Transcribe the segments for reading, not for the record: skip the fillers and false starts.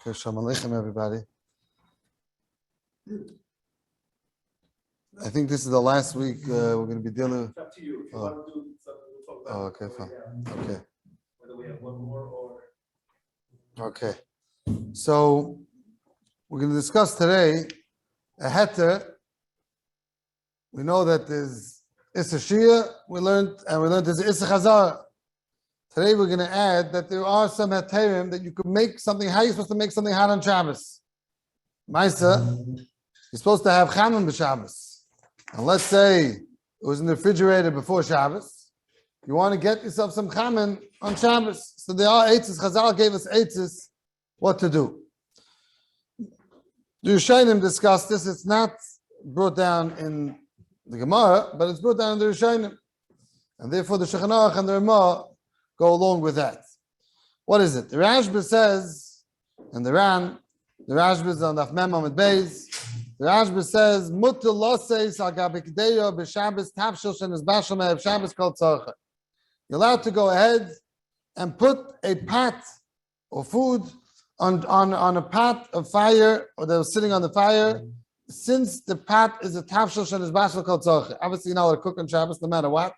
Okay, Shalom Aleichem, everybody. I think this is the last week we're going to be dealing with. It's up to you. If you want to do something, we'll talk about okay, fine. Okay. Whether we have one more or. Okay. So we're going to discuss today a heter. We know that there's Issa Shia, we learned there's Issa Chazara. Today we're going to add that there are some heterim that you could make something. How are you supposed to make something hot on Shabbos? Maisa, you're supposed to have chamen b'Shabbos. And let's say it was in the refrigerator before Shabbos. You want to get yourself some chamen on Shabbos. So there are eitzes. Chazal gave us eitzes what to do. The Rishonim discussed this. It's not brought down in the Gemara, but it's brought down in the Rishonim. And therefore the Shulchan Aruch and the Ramah go along with that. What is it? The Rashba says, and the Rashba is on Daf Mem Amud Beis. The Rashba says, "Mutter loseis al gabe k'deya b'Shabbos tafshil shenis bashal me'ev Shabbos kol tzorcha." You're allowed to go ahead and put a pot of food on a pot of fire, or that was sitting on the fire, since the pot is a tafshil shenis bashal kol tzorcha. Obviously, you're not allowed to cook on Shabbos no matter what.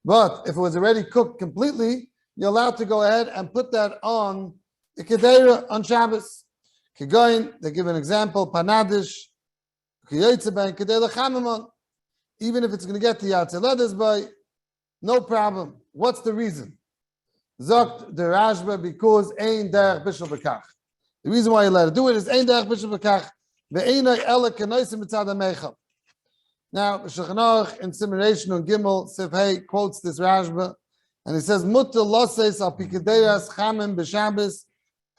But if it was already cooked completely, you're allowed to go ahead and put that on the Kedera on Shabbos. Kigoyin, they give an example, Panadish, even if it's going to get the Yatze Ledes by, no problem. What's the reason? Zokt the Rashba, because Ein Derech Bishul B'Kach. The reason why you let it do it is Ein Derech Bishul B'Kach. Ve'einai Ela Kenoisim Mitzad HaMeichel. Now, Shulchan Aruch in Simulation on Gimel Sif Hey quotes this Rashba, and he says, "Mutter loseis al pikadeiras chamen b'Shabbos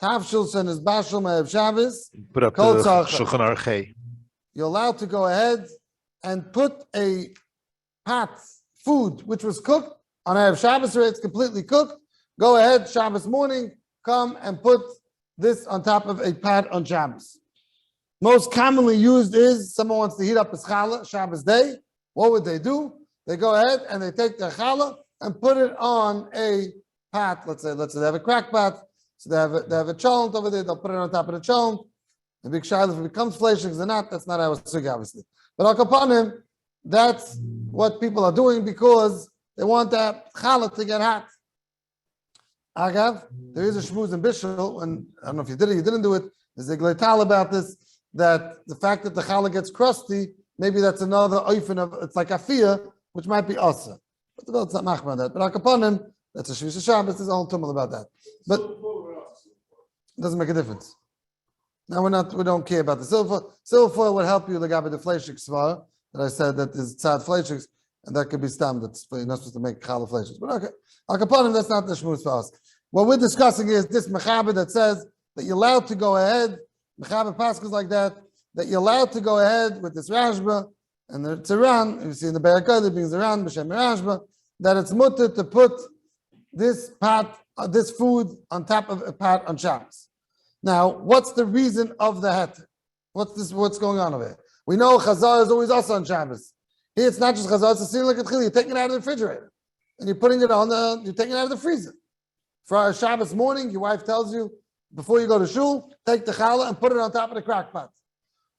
tafshil shenis bashal me'ev Shabbos." Put up the Shulchan Aruch Hey. You're allowed to go ahead and put a pot food which was cooked on Erev Shabbos, or it's completely cooked. Go ahead, Shabbos morning, come and put this on top of a pot on Shabbos. Most commonly used is someone wants to heat up his challah Shabbos day. What would they do? They go ahead and they take their challah and put it on a pot. Let's say they have a crack pot, so they have a cholent over there. They'll put it on top of the cholent. The big shiloh, if it becomes fleshings or not, that's not how it's sugi, obviously. But al kapanim, that's what people are doing because they want that challah to get hot. Agav, there is a shmuz in Bishul, and I don't know if you did it, you didn't do it. There's a gleital about this, that the fact that the challah gets crusty, maybe that's another oifen of, it's like afiyah, which might be asa. But the Bible, it's not machmir on that. But al kapanim, that's a shvish Shabbos, there's a whole tumult about that. But it doesn't make a difference. Now we don't care about the silver. Silver foil would help you legabe the fleshik svar that I said that is tzad fleshiks, and that could be stam. That's you're not supposed to make challah fleshiks. But okay, al kapanim, that's not the shmuz for us. What we're discussing is this mechaber that says that you're allowed to go ahead. Mechaber paskos like that you're allowed to go ahead with this Rashba and the Tziran. You see in the Berakah it brings around b'shem Rashba that it's mutter to put this pot, this food on top of a pot on Shabbos. Now, what's the reason of the heter? What's going on over here? We know Chazara is always also on Shabbos. Here it's not just Chazara; it's a scene like a tchili. You're taking it out of the refrigerator and you're putting it you're taking it out of the freezer. For a Shabbos morning, your wife tells you, before you go to shul, take the challah and put it on top of the crack pot.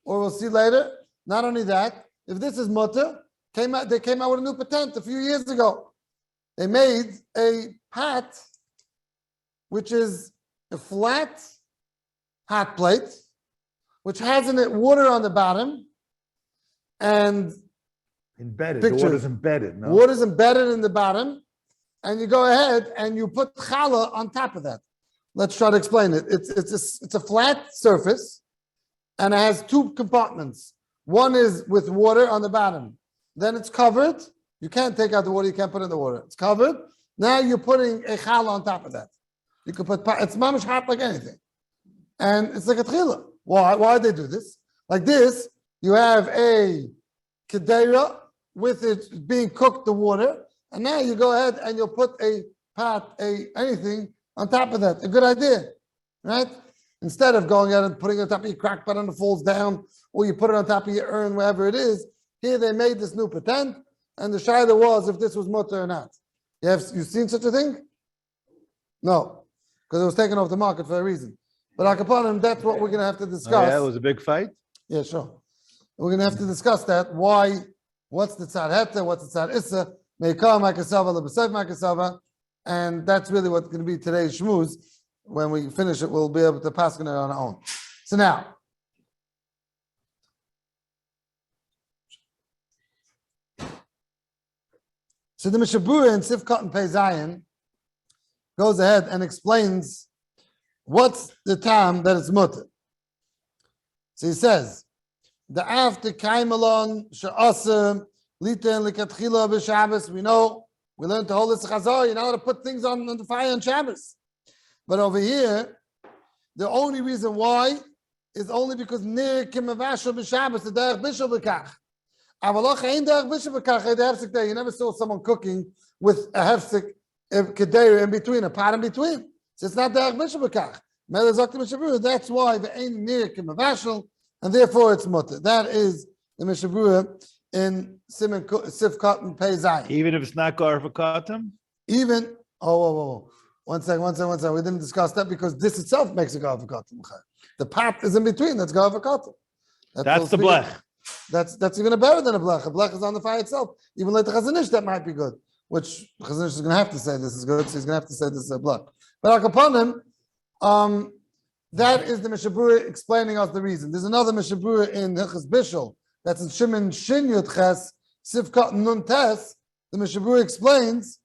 Or we'll see later. Not only that, if this is mutter, they came out with a new patent a few years ago. They made a pot, which is a flat hot plate, which has in it water on the bottom, and embedded. Pictures. The water's embedded. No? Water's embedded in the bottom, and you go ahead and you put challah on top of that. Let's try to explain it. It's a flat surface, and it has two compartments. One is with water on the bottom. Then it's covered. You can't take out the water. You can't put in the water. It's covered. Now you're putting a challah on top of that. You can put it's mamish hot like anything, and it's like a tchila. Why they do this? Like this, you have a kedera with it being cooked the water, and now you go ahead and you'll put a pot, anything on top of that. A good idea, right? Instead of going out and putting it on top of your crack pot and it falls down, or you put it on top of your urn, wherever it is, here they made this new patent, and the shayla was if this was mutter or not. You seen such a thing? No, because it was taken off the market for a reason. But Akapanim, that's what we're going to have to discuss. Oh, yeah, it was a big fight. Yeah, sure. We're going to have to discuss that. Why? What's the tzad heta? What's the tzad issa? Meikah ma'kasava lebesayf ma'kasava, and that's really what's going to be today's shmooze. When we finish it, we'll be able to pass on it on our own. So now. So the Mishabura in Sifkat and Pei Zayin goes ahead and explains what's the time that it's mutter. So he says, the after Kaimalon Sha'asr Liten Likatchila b'Shabbos. We know we learned to hold this Chazar. You're not allowed to put things on the fire on Shabbos. But over here, the only reason why is only because Nir Kimavashal b'Shabbos the Derech Bishal b'Kach. You never saw someone cooking with a hefsek kedera in between, a pot in between. So it's not derech bishul b'kach. That's why the ein nir kimavashal, and therefore it's mutter. That is the Mishabura in Sifkat and Pei Zayin. Even if it's not gar v'katam? Even, one second. We didn't discuss that because this itself makes a gar v'katam. The pot is in between, that's gar v'katam. That's the blech. That's even better than a blech. A blech is on the fire itself. Even like the chazanish, that might be good. Which chazanish is going to have to say this is good, so he's going to have to say this is a blech. But akapanim, that is the Mishabura explaining us the reason. There's another Mishabura in Hilchos Bishul that's in Shimon Shin Yud Ches Sifkat Nun Tes. The Mishabura explains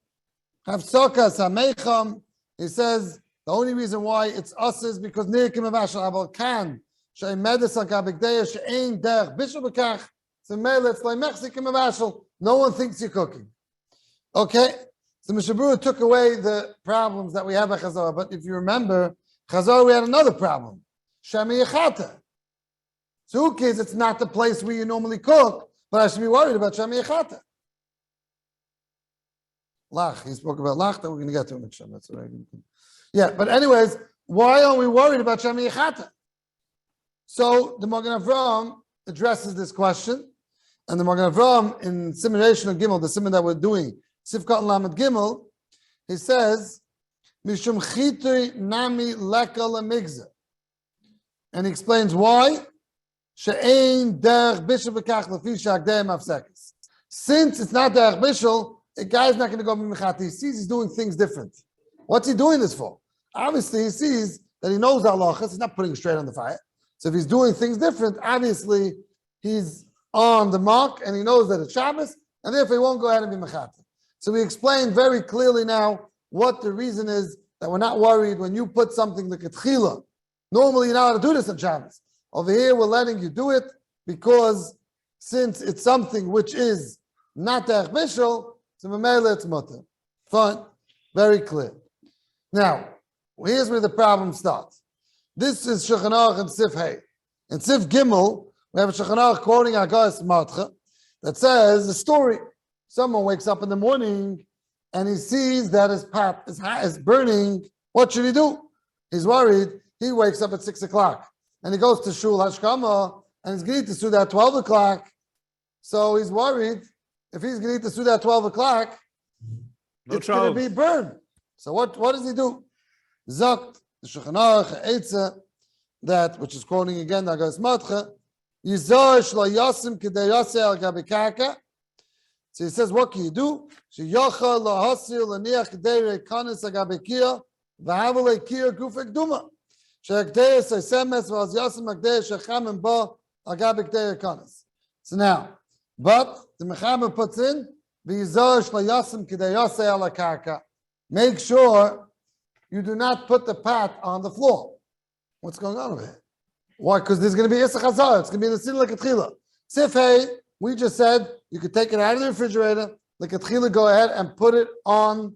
Havsokas Hameicham. He says the only reason why it's us is because Nirkim Avashal Abal Kan. No one thinks you're cooking. Okay? So Mishabura took away the problems that we have at Chazara. But if you remember, Chazara, we had another problem. Shami Yechata. So who cares? It's not the place where you normally cook, but I should be worried about Shami Yechata. Lach. He spoke about Lach, that we're going to get to it. That's what yeah, but anyways, why are we worried about Shami Yechata? So the Magen Avraham addresses this question, and the Magen Avraham in simulation of Gimel, the simon that we're doing, Sifkat and Lamed Gimel, he says, Mishum Chitui Nami Leka Lemigza, and he explains why. She'ein Derech Bishul B'Kach Lefi Shagdei Mafsekes. Since it's not Derech Bishul, the guy's not going to go b'mechata. He sees he's doing things different. What's he doing this for? Obviously, he sees that he knows halachas. He's not putting it straight on the fire. So if he's doing things different, obviously he's on the mark and he knows that it's Shabbos, and therefore he won't go ahead and be mechata. So we explain very clearly now what the reason is that we're not worried when you put something like ketchila. Normally you're not allowed to do this on Shabbos. Over here we're letting you do it because since it's something which is not derech bishul, so memela it's mutter. Fine, very clear. Now, here's where the problem starts. This is Shulchan Aruch and Sif Hey. In Sif Gimel, we have a Shulchan Aruch quoting Agas Matcha that says the story. Someone wakes up in the morning and he sees that his pot is burning. What should he do? He's worried. He wakes up at 6 o'clock and he goes to Shul Hashkama and he's going to eat the Suda at 12 o'clock. So he's worried if he's going to eat the Suda at 12 o'clock, it's going to be burned. So what does he do? Zakt. The Shulchan Aruch Eitzah, that which is quoting again the Agas Matcha, Yizor shlo yasim k'dei yaseh al gabi karka. So he says, what can you do? Sheyocha lo hasil l'niach k'dei reikanis al gabi kia v'havel le'kia gufek duma. She'akdei sesemes v'az yasim akdei shechamim bo al gabi k'dei reikanis. So now, but the Mechaber puts in Yizor shlo yasim k'dei yaseh al karka. Make sure you do not put the pot on the floor. What's going on over here? Why? Because there's going to be Isach Hazar. It's going to be in the Sin L'Katchila. Sif Hey, we just said you could take it out of the refrigerator, L'Katchila, go ahead and put it on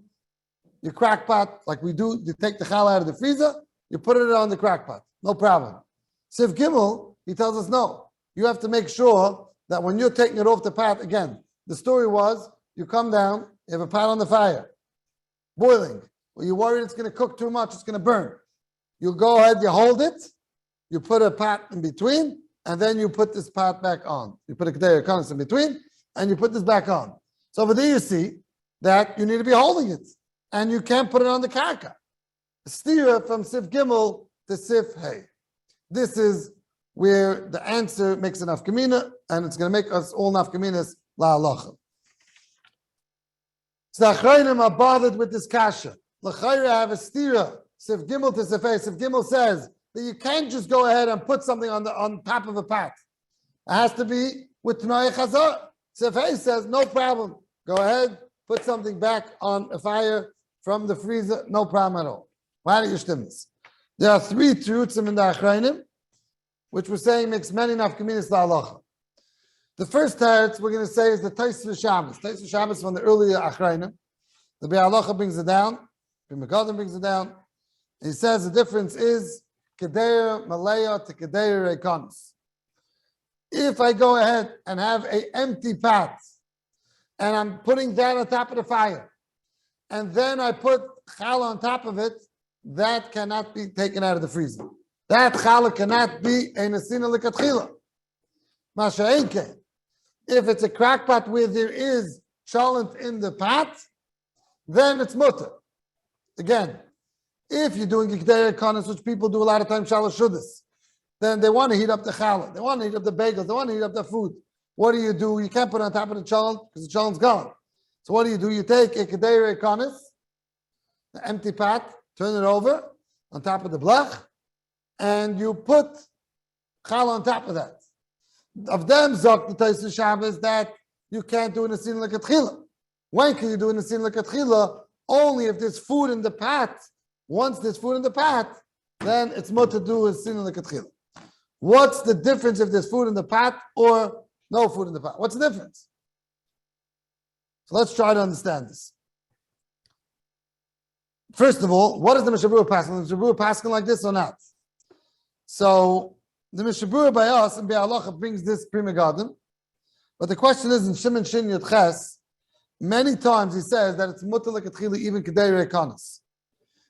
your crack pot, like we do. You take the challah out of the freezer, you put it on the crack pot. No problem. Sif Gimel, he tells us no. You have to make sure that when you're taking it off the pot, again, the story was you come down, you have a pot on the fire, boiling. Well, you're worried it's going to cook too much, it's going to burn. You go ahead, you hold it, you put a pot in between, and then you put this pot back on. You put a kedei kanis in between, and you put this back on. So over there you see that you need to be holding it, and you can't put it on the karka. Stira from Sif Gimel to Sif Hey. This is where the answer makes an nafkamina, and it's going to make us all nafkaminas la halacha. So the Achrayim are bothered with this kasha. L'chayra have a stira. Sif Gimel to Sif Hey. Sif Gimel says that you can't just go ahead and put something on top of a pot. It has to be with Tnai Chazar. Sif Hey says, no problem. Go ahead, put something back on a fire from the freezer, no problem at all. Why do you stim this? There are three terutzim in the Achrayim, which we're saying makes many nafkaminas la'alacha. The first teretz we're going to say is the Taisva Shabbos. Taisva Shabbos from the earlier Achrayim. The Be'alacha brings it down. The Megadim brings it down. He says the difference is Kedeir Malaya to Kedeir Rekonis. If I go ahead and have an empty pot, and I'm putting that on top of the fire, and then I put challah on top of it, that cannot be taken out of the freezer. That challah cannot be a nesina l'katchila. Masha'enke. If it's a crack pot where there is cholent in the pot, then it's mutter. Again, if you're doing gikdei konis, which people do a lot of times, shalosh shudas, then they want to heat up the challah, they want to heat up the bagels, they want to heat up the food. What do? You can't put it on top of the cholent because the cholent's gone. So what do? You take a gikdei konis, the empty pot, turn it over on top of the blach, and you put challah on top of that. Of them, zok the Taisva Shabbos that you can't do in a sin l'katchila. When can you do in a sin l'katchila? Only if there's food in the pot. Once there's food in the pot, then it's more to do with sin l'katchila. What's the difference if there's food in the pot or no food in the pot? What's the difference? So let's try to understand this. First of all, what is the Mishabur Paskin? Is the Mishabur Paskin like this or not? So the Mishabur by us and Be'alacha brings this Pri Megadim, but the question is in Shimon Shin Yud Ches, many times he says that it's mutter l'katchila even kedei re'kanas.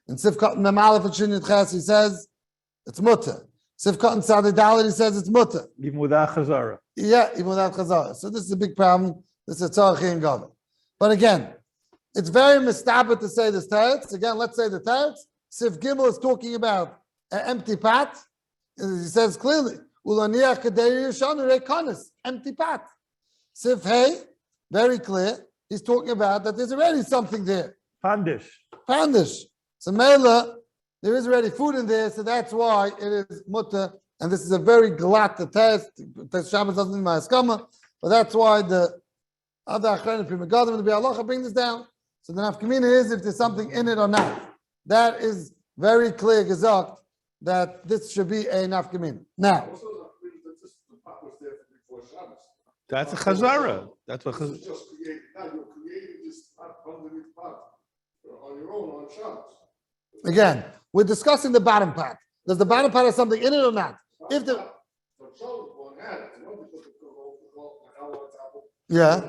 In Sifkat Memalef and Shin Yud Ches he says it's mutter. Sifkat and Tzadei Dalet he says it's mutter. Even without chazara. Yeah, even without chazara. So this is a big problem. This is a tzarech in Gavin. But again, it's very mistaber to say this teretz. Again, let's say the teretz. Sif Gimel is talking about an empty pot. He says clearly, empty pot. Sif Hey, very clear. He's talking about that there's already something there. Pandish. So Mela, there is already food in there, so that's why it is mutter. And this is a very glatt test. Shabbos doesn't need my haskama, but that's why the other Achrayim, Pri Megadim, and the Be'alacha bring this down. So the nafkamina is if there's something in it or not. That is very clear gesagt that this should be a nafkamina. Now, That's a chazara. That's what Just created. Now you're creating this pot underneath pot on your own on Shabbos. again, we're discussing the bottom pot. Does the bottom pot have something in it or not? If the yeah.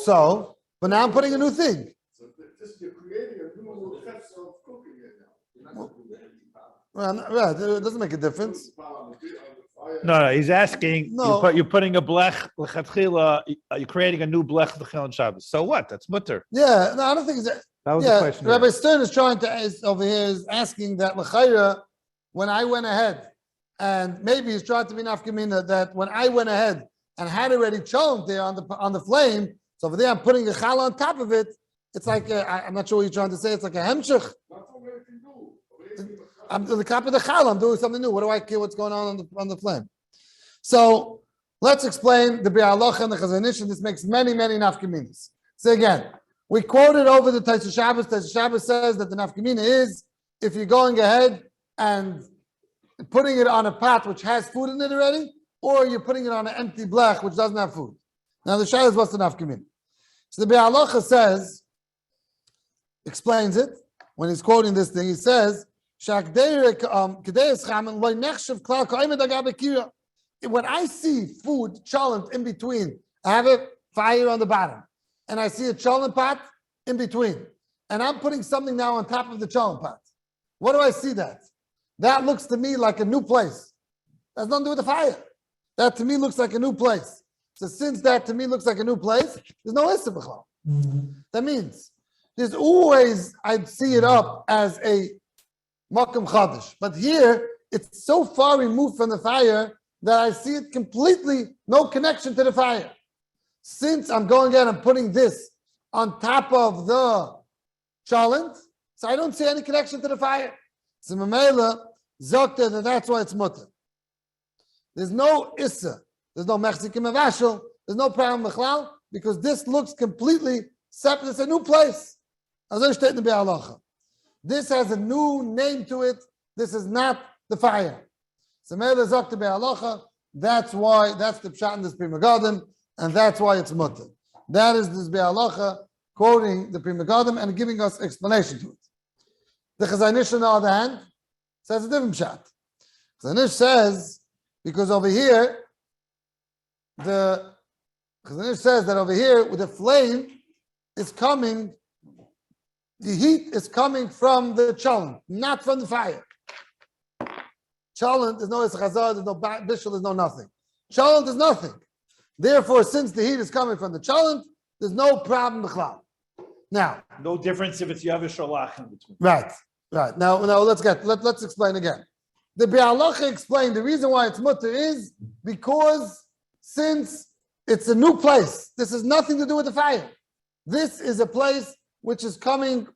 So, but now I'm putting a new thing. So you're creating a new chefs of cooking it now. Well, it doesn't make a difference. No, he's asking, No. you're putting a blech, l'chatchila, you're creating a new blech l'chil on Shabbos. So what? That's mutter. Yeah, no, I don't think it's That was the question. Rabbi Stern is trying to over here is asking that l'chayra, when I went ahead, and maybe he's trying to be nafkamina that when I went ahead and had already chomed there on the flame, so over there I'm putting a challah on top of it. It's like I'm not sure what you're trying to say. It's like a hemshich. I'm the top of the challah. I'm doing something new. What do I care what's going on the flame? So let's explain the Be'alacha and the Chazanish, and this makes many nafkaminas. So again, we quoted over the Taisva Shabbos. Taisva Shabbos says that the nafkamina is if you're going ahead and putting it on a pot which has food in it already, or you're putting it on an empty blech which doesn't have food. Now the Shai is what's the nafkamina. So the Be'alacha explains it when he's quoting this thing. He says, when I see food cholent in between, I have a fire on the bottom, and I see a cholent pot in between, and I'm putting something now on top of the cholent pot. What do I see that? That looks to me like a new place. That's nothing to do with the fire. That to me looks like a new place. So since that to me looks like a new place, there's no issue b'chol. That means there's always, I'd see it up as a Makom Chadash. But here, it's so far removed from the fire that I see it completely, no connection to the fire. Since I'm going in and putting this on top of the cholent, so I don't see any connection to the fire. So Mamela, Zokta, that that's why it's mutter. There's no issa, there's no mechzikim avashel, there's no problem b'chlal, because this looks completely separate. It's a new place. This has a new name to it. This is not the fire. So Mamela Zokta be'alacha. That's why, that's the pshat in this Pri Megadim, and that's why it's mutter. That is this be'alacha, quoting the Pri Megadim and giving us explanation to it. The Chazar Ish, on the other hand, says a different pshat. Chazar Ish says, because over here, the Chazar Ish says that over here, with the flame is coming, the heat is coming from the cholent, not from the fire. Cholent, there's no chazar, there's no bishul, there's no nothing. Cholent is nothing. Therefore, since the heat is coming from the cholent, there's no problem b'chlal. Now, No difference if it's Yavish or Lach in between. right. Now let's explain again. The Be'alacha explained the reason why it's mutter is because since it's a new place, this has nothing to do with the fire. This is a place which is coming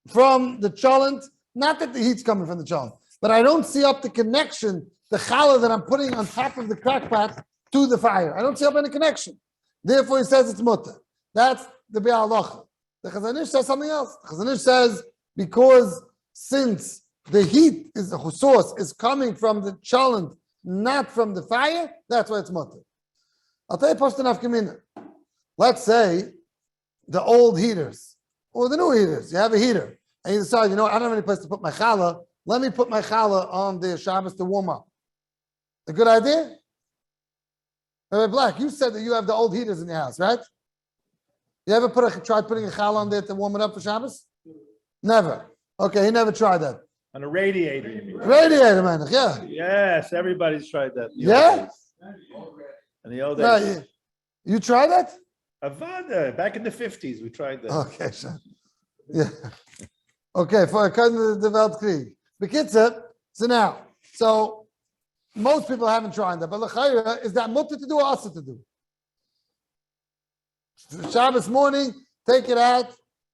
from the cholent, not that the heat's coming from the cholent, but I don't see up the connection, the challah that I'm putting on top of the crack pot to the fire. I don't see up any connection. Therefore, he says it's mutter. That's the Be'alacha. The Chazar Ish says something else. The Chazar Ish says because since the heat is the source is coming from the cholent, not from the fire, that's why it's mutter. I'll tell you Pashtan Afkamina. Let's say the old heaters or the new heaters. You have a heater and you decide, you know what, I don't have any place to put my challah. Let me put my challah on the Shabbos to warm up. A good idea? Rabbi Black, you said that you have the old heaters in your house, right? You ever tried putting a challah on there to warm it up for Shabbos? Never. Okay, he never tried that. On a radiator, you mean? Radiator, man. Yeah. Yes, everybody's tried that. Yeah? In the old days. Right. You tried that? Avada, back in the 50s, we tried that. Okay, sure. Yeah. Okay, for according to the Weltkrieg. Bekitzer, so most people haven't tried that, but l'chayra, is that mutter to do or asa to do? Shabbos morning, take it out.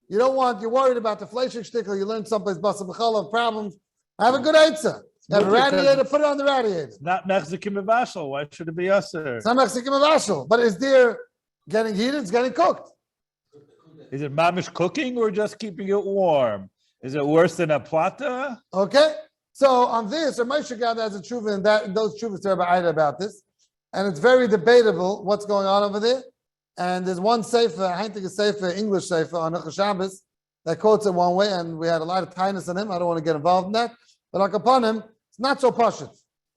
You're worried about the fleishik shtickle, you learned someplace basa b'chala problems. Have a good answer. Have a radiator, put it on the radiator. Not mechzikim avashel. Why should it be usher? It's not mechzikim avashel, but is there getting heated? It's getting cooked. Is it mamish cooking or just keeping it warm? Is it worse than a plata? Okay. So on this, Moshe Gad has a tshuva in that, in those tshuvas to Rabbi Ida about this, and it's very debatable what's going on over there. And there's one sefer, I think a sefer, English sefer on Hilchos Shabbos that quotes it one way, and we had a lot of tightness on him. I don't want to get involved in that, but like upon him, it's not so pashut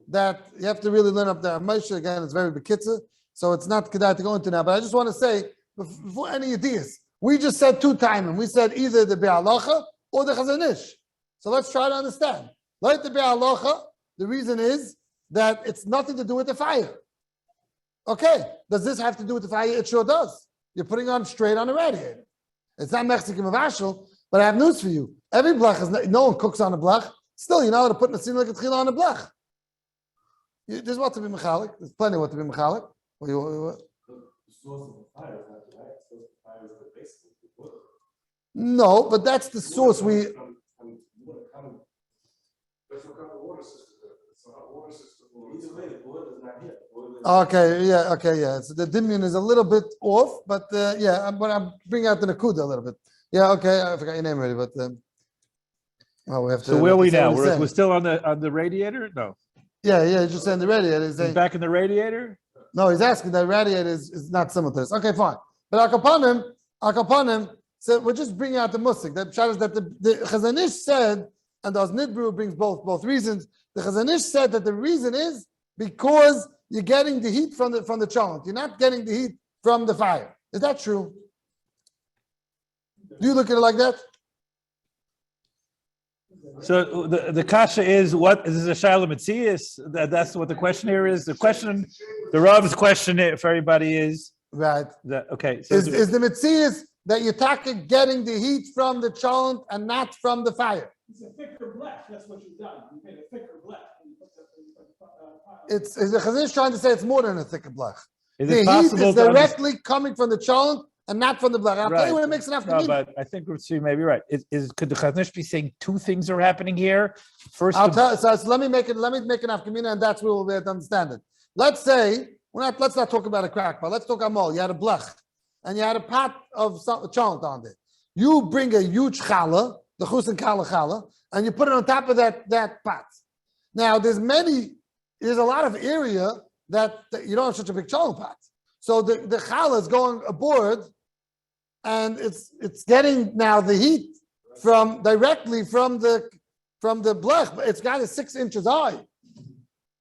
that you have to really learn up there. Moshe again is very bekitzer, so it's not kedai to go into now. But I just want to say before any ideas, we just said two timing. We said either the Be'alacha or the Chazar Ish. So let's try to understand. Like the Be'alacha, the reason is that it's nothing to do with the fire. Okay, does this have to do with the fire? It sure does. You're putting on straight on a radiator. It's not Mexican Mavashal, but I have news for you. Every blech is no one cooks on a blech. Still, you're not allowed to put Nasim like a tchila on a blech. There's what to be mechalik. There's plenty of what to be mechalik. The source of the fire is not the right. The source of the fire is the base of the wood. No, but that's the source we. That's what kind of water system. It's a hot water system. Either way, the wood is not here. Okay, yeah. So the dimyon is a little bit off, but yeah, I'm bringing out the nakuda a little bit. Yeah, okay, I forgot your name already, but well, we have to. So where are we now? We're still on the radiator? No. Yeah, he's just saying the radiator. He's saying, back in the radiator? No, he's asking that radiator is not similar to this. Okay, fine. But Akapanim said we're just bringing out the musik. That pshat is that the Chazar Ish said, and the Nidbru brings both reasons. The Chazar Ish said that the reason is because you're getting the heat from the cholent. You're not getting the heat from the fire. Is that true? Do you look at it like that? So the kasha is what is this a shaila mitzias? That's what the question here is. The question, the Rav's question for everybody is right. Okay. So is the mitzias that you're getting the heat from the cholent and not from the fire? It's a thicker blech. That's what you've done. You made a thicker blech. It's the Chazon Ish trying to say it's more than a thicker blech. Is The it heat possible is to directly coming from the cholent and not from the blech. I'll tell you Right. when it makes an No, afternoon. but I think you may be right. Could the Chazon Ish be saying two things are happening here? First, I'll tell. So let me make an afkamina, and that's where we'll be able to understand it. Let's say let's not talk about a crack pot. Let's talk about mol. You had a blech, and you had a pot of cholent on there. You bring a huge challah, the chus and challah, and you put it on top of that pot. Now there's a lot of area that you don't have such a big cholent pot. So the challah is going aboard, and it's getting now the heat directly from the blech. It's got it 6 inches high,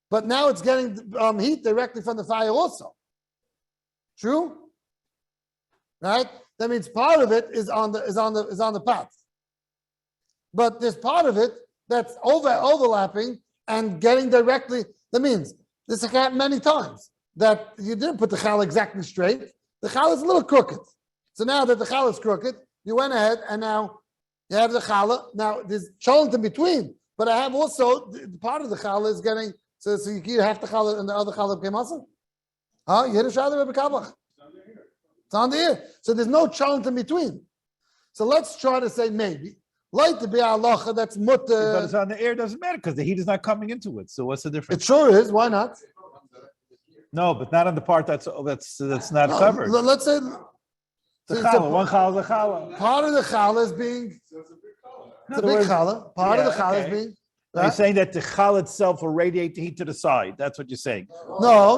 but now it's getting heat directly from the fire also. True, right? That means part of it is on the pot, but there's part of it that's overlapping and getting directly. That means this has happened many times that you didn't put the challah exactly straight. The challah is a little crooked. So now that the challah is crooked, you went ahead and now you have the challah. Now there's cholent in between, but I have also part of the challah is getting so you keep half the challah and the other challah became also. Huh? You hear the shayla Rebbe Kabach? It's on the ear. So there's no cholent in between. So let's try to say maybe light to be halacha that's mutter. but it's on the air. Doesn't matter because the heat is not coming into it. So what's the difference? It sure is. Why not? No, but not on the part that's not covered. Let's say The challah, one challah, the challah. part of the challah is being. It's a big challah. Part of the challah is being. Are you saying that the challah itself will radiate the heat to the side? That's what you're saying. No.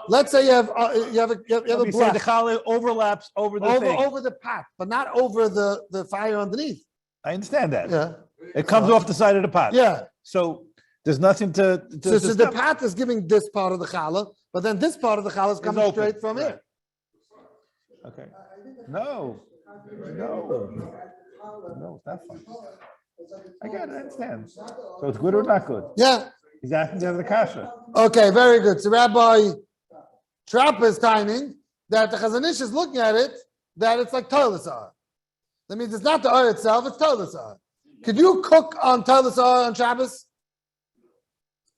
Let's say you have a You're saying the blech challah overlaps over the thing. over the pot, but not over the fire underneath. I understand that. Yeah. It comes off the side of the pot. Yeah. So there's nothing to So the stop. pot is giving this part of the challah, but then this part of the challah is coming open. straight from Right. it. Okay. No, it's not fun. I got it. I understand. So it's good or not good? Yeah. He's asking the other kasha. Okay, very good. So Rabbi Trapp is timing that the Chazon Ish is looking at it, that it's like toilet sar. That means it's not the oil itself, it's toilet sar. Could you cook on toilet sar on Shabbos?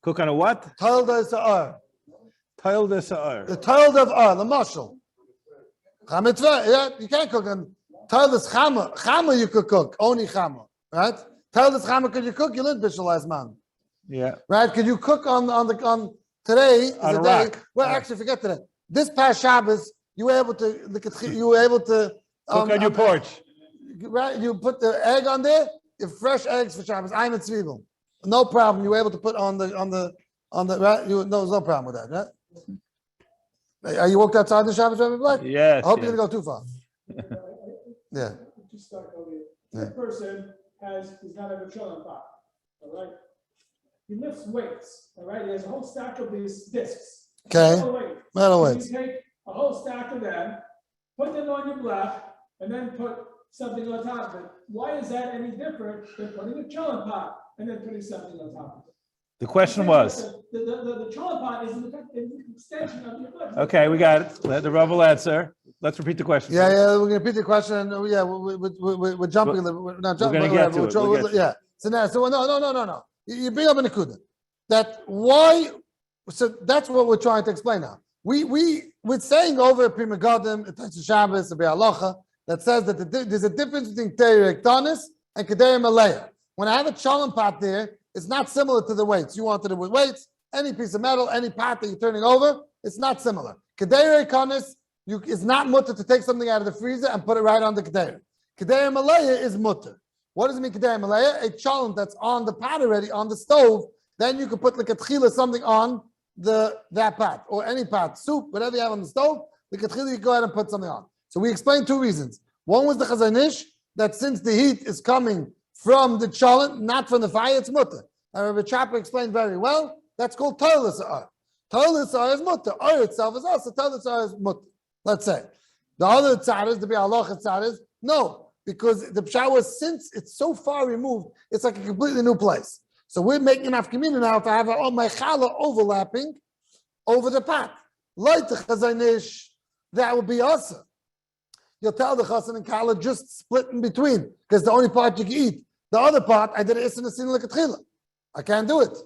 Cook on a what? Toilet sar. Tile de sa'ar. The toilet of oil, the mushel. Chamitzvah, yeah, you can't cook on toilet chama. Chama you could cook, only chama, right? Toilet chama could you cook? You learned Bishul last month. Yeah. Right? Could you cook on today? Is On a a day. rock. Well, actually, forget today. This past Shabbos, you were able to Cook on your porch. Right? You put the egg on there. You have fresh eggs for Shabbos. I'm in Zwiebel. No problem. You were able to put on the right. There's no problem with that, right? Are you walked outside the Shabbos, Rabbi Black? Yes. I hope you didn't go too far. Yeah. Just start over here. This person does not have a chilling pot. All right. He lifts weights. All right. He has a whole stack of these discs. Okay. Metal So weights. you take a whole stack of them, put them on your block, and then put something on top of it. Why is that any different than putting a chilling pot and then putting something on top of it? The question was. The chilling pot is an extension of your block. Okay, we got it. Let the Rav will answer. Let's repeat the question. Yeah, we're gonna repeat the question. Yeah, we're jumping a little. We're not jumping. We're gonna get to it. We'll get to it. Yeah. So now, no. You bring up an akuda. That why? So that's what we're trying to explain now. We're saying over Prima Gadim, it's Shabbos, a Be'alacha, that says that there's a difference between Kedei Rektanis and Kedei Malaya. When I have a cholent pot there, it's not similar to the weights. You wanted it with weights. Any piece of metal, any pot that you're turning over, it's not similar. Kedei Rektanis, it's not mutter to take something out of the freezer and put it right on the Kedei. Kedei Malaya is mutter. What does it mean, Kedei Malaya? A cholent that's on the pot already, on the stove, then you can put like a tchila something on that pot, or any pot, soup, whatever you have on the stove, the tchila you go ahead and put something on. So we explained two reasons. One was the Chazon Ish, that since the heat is coming from the cholent, not from the fire, it's mutter. And Rabbi Chapper explained very well, that's called toilet sa'ar. Toilet sa'ar is mutter. Oil itself is also toilet sa'ar is mutter. Let's say. The other tzaddis, the Be'alocha tzaddis, no, because the pshat was, since it's so far removed, it's like a completely new place. So we're making enough community now to have my challah overlapping over the pot. Like the Chazon Ish, that would be awesome. You'll tell the chassan and kala just split in between, because the only part you can eat, The other part, I did it Issa Nesin Lekatchila. I can't do it.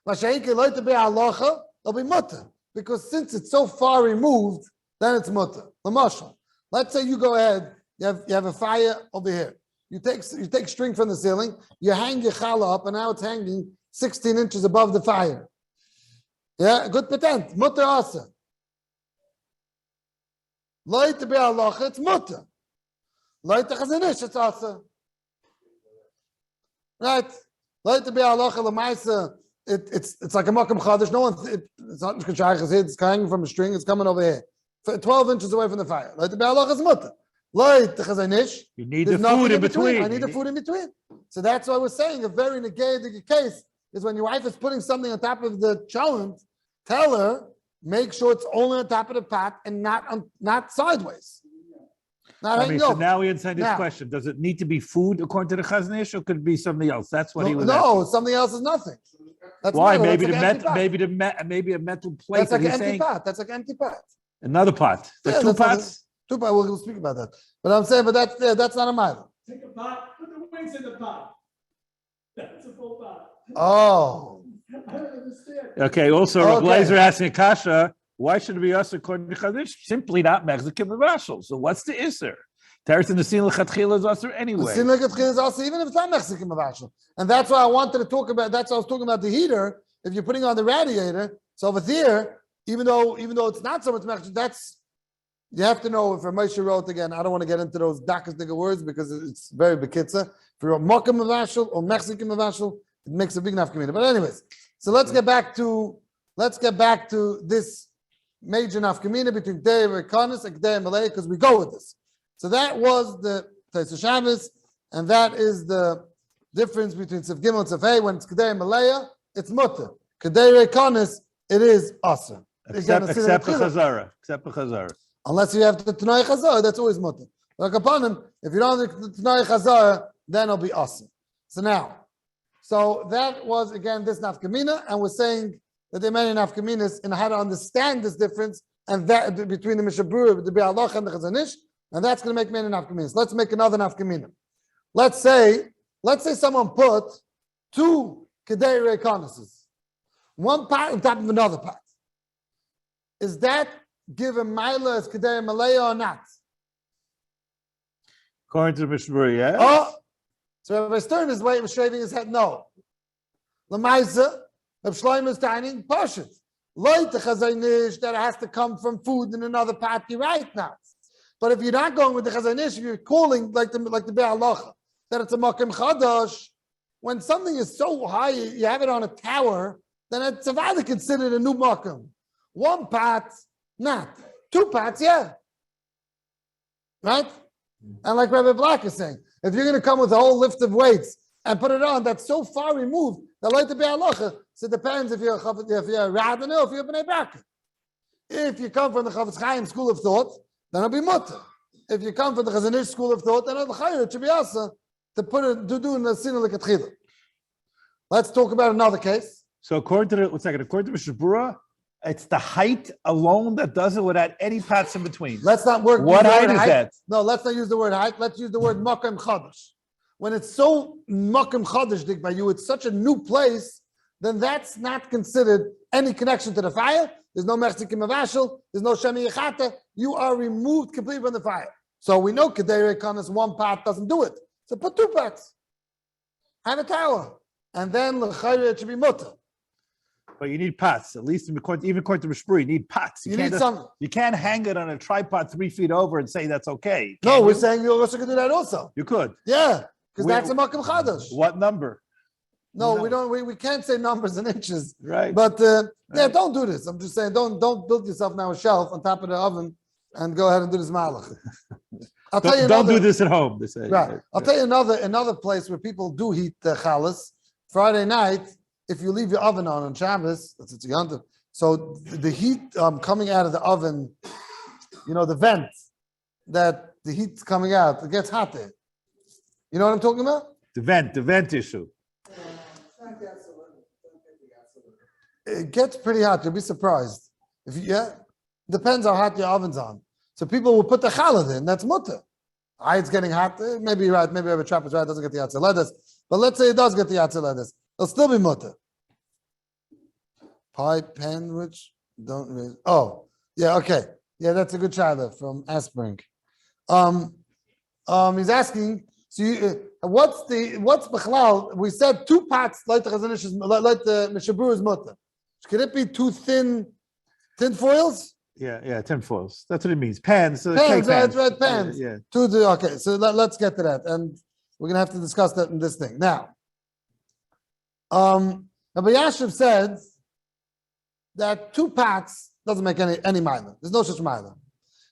It'll be mutter. Because since it's so far removed, then it's mutter. L'mashal. Let's say you go ahead, you have a fire over here. You take string from the ceiling, you hang your challah up, and now it's hanging 16 inches above the fire. Yeah, good patent. Mutter asa. Lo to be halacha, it's mutter. Lo to chazanish, it's asa. Right? Lo to be halacha l'maisa. It's like a makam chadash. No one, it's not kashayach. It's hanging from a string. It's coming over here, 12 inches away from the fire. Lo to be halacha is mutter. Lo to chazanish. You need the food in between. I need the food in between. So that's why we're saying a very negated case is when your wife is putting something on top of the cholent, tell her, make sure it's only on top of the pot and not sideways. So now we understand this question. Does it need to be food according to the Chaznish, or could it be something else? That's what he was asking. No, something else is nothing. That's why? Maybe a metal plate. That's like an empty pot. That's like an empty pot. Another pot. There's two pots? Two pots. We'll speak about that. But I'm saying, that's not a mile. Take a pot, put the wings in the pot. That's a full pot. Oh. I don't understand. Okay, also, Rav Blazer asking Akasha, why should it be us according to Chadish? Simply not Mexican Mavashal. So what's the Isser? Teretz in the Sin L'Chatchila is Usher anyway. The Sin L'Chatchila is also, even if it's not Mexican Mavashal. And that's why I wanted to talk about, that's why I was talking about the heater. If you're putting on the radiator, so over there, even though it's not so much Mexican, that's, you have to know if Moshe wrote again, I don't want to get into those Dakas nigga words because it's very bekitza. If you're a Mocha Mavashal or Mexican Mavashal, it makes a big enough community. But anyways, so let's get back to this major nafkamina between Kedei Rekonis and Kedei Malay because we go with this. So that was the Taisa Shabbos, and that is the difference between Sif Gimel and Sif Hey. When it's Kedei Malaya, it's mutter. Kedei Rekonis, it is asa. Except for Chazara. Unless you have the Tanai Chazara, that's always mutter. Like upon him, if you don't have the Tanai Chazara, then it'll be asa. So that was again this nafkamina, and we're saying that there are many nafkaminas in how to understand this difference and that between the Mishabur, the Be'alach and the Chazanish, and that's going to make many nafkaminas. Let's make another nafkamina. Let's say someone put two Kedei Rekonis, one pot on top of another pot. Is that given Maila as Kedei Malaya or not? According to the Mishabur, yeah. Oh, so Rabbi Stern is shaving his head. No. Lamaisa, Rabbi Shlomo is dining Pashut. Loit the Chazanish that has to come from food in another pot. You're right now. But if you're not going with the Chazanish, if you're calling like the Be'alacha, that it's a Makim Chadash, when something is so high, you have it on a tower, then it's either considered a new Makim. One pot, not. Two pots, yeah. Right? And like Rabbi Black is saying, if you're going to come with a whole lift of weights and put it on, that's so far removed, that like to be halacha. So it depends if you're a Radhan or if you're a Bnei Brakah. If you come from the Chavetz Chaim school of thought, then it'll be mutter. If you come from the Chazanish school of thought, then it should be asa to do in the sin of the Ketchila. Let's talk about another case. So according to Mishabura, it's the height alone that does it without any pots in between. Let's not work. What height is that? No, let's not use the word height. Let's use the word Makom Chadash. When it's so Makom Chadash, dig by you, it's such a new place, then that's not considered any connection to the fire. There's no Mexican Mavashal, there's no Shemi Yechata. You are removed completely from the fire. So we know Kedei Rekonis, one pot doesn't do it. So put two pots. Have a tower. And then l'chayre it should be mutter. But you need pots, at least even according to Mishpur, you need pots. You can't hang it on a tripod 3 feet over and say that's okay. We're saying you also could do that also. You could. Yeah, because that's a Makom Chadash. What number? No, we don't. We can't say numbers and inches. Right. But don't do this. I'm just saying, don't build yourself now a shelf on top of the oven and go ahead and do this malach. I'll tell you don't do this at home. They say. Right. I'll tell you another place where people do heat chalas. Friday night, if you leave your oven on Shabbos, that's what you want to. So the heat coming out of the oven, the vent that the heat's coming out, it gets hot there. You know what I'm talking about? The vent issue. It gets pretty hot. You'll be surprised. Depends how hot your oven's on. So people will put the challah in. That's mutter. It's getting hot. Maybe you're right. Maybe I have a trap. Right, doesn't get the outside. But let's say it does get the yatzil like this. It'll still be mutter. Pie, pen, which don't really. Oh, yeah, okay. Yeah, that's a good shaila from Aspring. He's asking, so what's Bechlal? We said 2 pots, like the Chazanish is, like the Mishabur is mutter. Could it be 2 thin foils? Yeah, tin foils. That's what it means. Pans. Pans, cake right, pans. Yeah. Okay, so let's get to that. And we're going to have to discuss that in this thing. Now, Rabbi Yashiv said that 2 pots doesn't make any mila. There's no such mila.